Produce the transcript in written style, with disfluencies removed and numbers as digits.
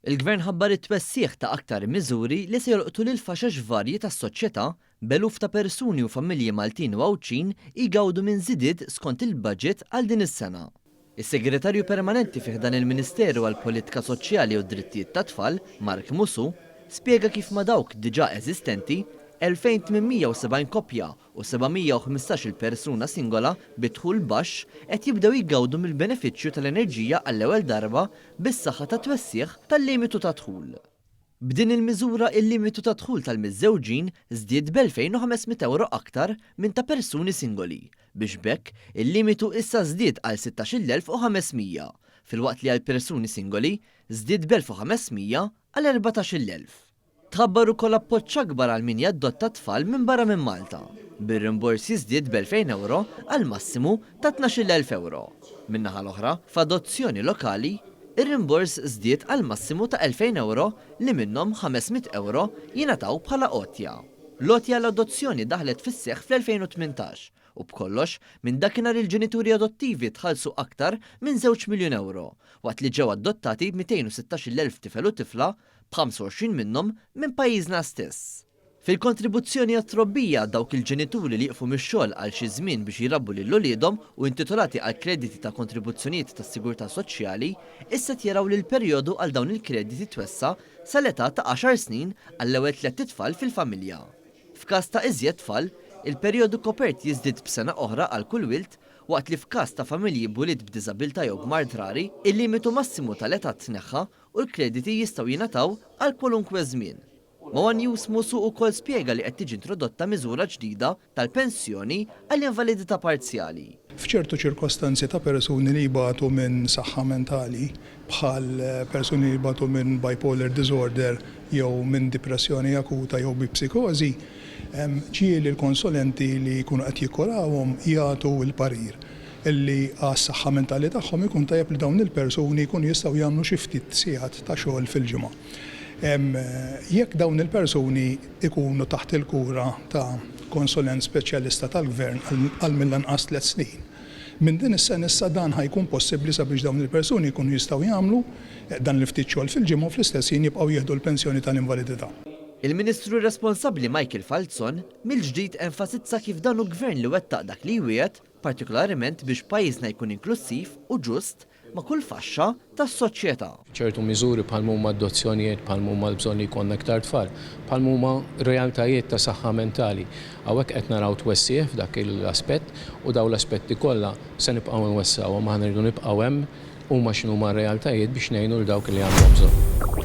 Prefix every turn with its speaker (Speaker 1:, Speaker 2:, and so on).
Speaker 1: Il-Gvern ħabbar it-twessieħ ta' aktar miżuri li se jolqtu lil faxex varji tas-soċjetà b'eluf ta' persuni u familji Maltin u Awċin jgawdu minn żidied skont il-budget għal din is-sena. Is-Segretarju Permanenti fih dan il-Ministeru għall Politika Soċjali u d-Drittijiet tat-Tfal, Mark Musu, spjega kif ma dawk diġà eżistenti 2870 koppja u 715 il-persuna singola bidħul baxx qed jibdew jiggawdu mill-benefiċċju tal-enerġija għall-ewwel darba bis-saħħa ta' twessieħ tal-limitu ta' dħul. B'din il-miżura il-limitu ta' dħul tal-miżżewġin żdied b'2500 € aktar minn ta' persuni singoli, biex bekk il-limitu issa żdied għal 16,500, filwaqt li għal persuni singoli żdied b'1500 għal 14,000. Tħabbar ukoll appoġġ akbar għal min jaddotta tfal minn barra minn Malta. Bir-rimborsi żdied b'2,000 € għal massimu ta' 12,000 €. Min-naħa l-oħra, f'adozzjoni lokali, ir-rimbors żdied għal massimu ta' 2,000 € li minnhom 500 € jingħataw bħala qotja. L-qotja l-adozzjoni daħlet fis-seħħ fl-2018 u b'kollox minn dakinhar il-ġenituri adottivi tħallsu aktar minn 2 miljun €, waqt li ġew adottati 216,000 tifel u tifla b'25 minnhom minn pajjiżna stess. Fil-kontribuzzjoni għat-trobbija dawk il-ġenituri li jqfu mix-xogħol għal xi żmien biex jirabbu lil uliedhom u intitolati għal krediti ta' kontribuzzjonijiet tas-Sigurtà Soċjali, issa jaraw li l-perjodu għal dawn il-krediti twessa sal-età ta' 10 snin għall-ewwel 3 tfal fil-familja. F'każ ta' iżjed tfal, il-perjodu kopert jiżdied b'sena oħra għal kull wild, waqt li f'każ ta' familji b'ulied b'diżabilità jew b'mard rari, il-limitu massimu tal-età tneħħa u l-krediti jistgħu jingħataw għal kwalunkwe żmien. Mawan News Musu wkoll spjega li qed tiġi introdotta miżura ġdida tal-pensjoni għall-invalidità parzjali.
Speaker 2: F'ċertu ċirkostanzi ta' persuni li jibatu minn saħħa mentali, bħal persuni li jibatu minn bipolar disorder jew minn depressjoni akuta jew bi psikożi, ġieli l-konsulenti li jkunu qed jikkurawhom jagħtu l-parir illi għas-saħħa mentali tagħhom ikun tajjeb li dawn il-persuni jkunu jistgħu jagħmlu xi ftit sigħat ta' xogħol fil-ġimgħa. Jekk dawn il-persuni ikunu taħt il-kura ta' konsulent speċjalista tal-gvern għal mill-anqas 3 snin, minn din is-sena issa dan ħajkun possibbli sabiex dawn il-persuni jkunu jistgħu jagħmlu dan l-ftit xogħol fil-ġimgħa u fl-istess ħin jibqgħu jieħdu l-pensjoni tal-invalidità.
Speaker 1: Il-Ministru responsabbli Michael Falzon mill-ġdid enfasizza kif dan hu gvern li wettaq dak li jwiegħed, partikolarment biex pajjiżna jkun inklusiv u ġust ma' kull faxxa tas-soċjetà.
Speaker 3: ċertu miżuri bħal huma adozzjonijiet, bħal huma l-bżonn li jkollna iktar tfal, bħal huma realtajiet ta' saħħa mentali. Hawnhekk qed naraw twessieħ f'dak l-aspett u dawn l-aspetti kollha se nibqgħu nwessawhom aħna rridu nibqgħu hemm huma x'inhuma r-realtajiet biex ngħinu l dawk li għandhom bżonn.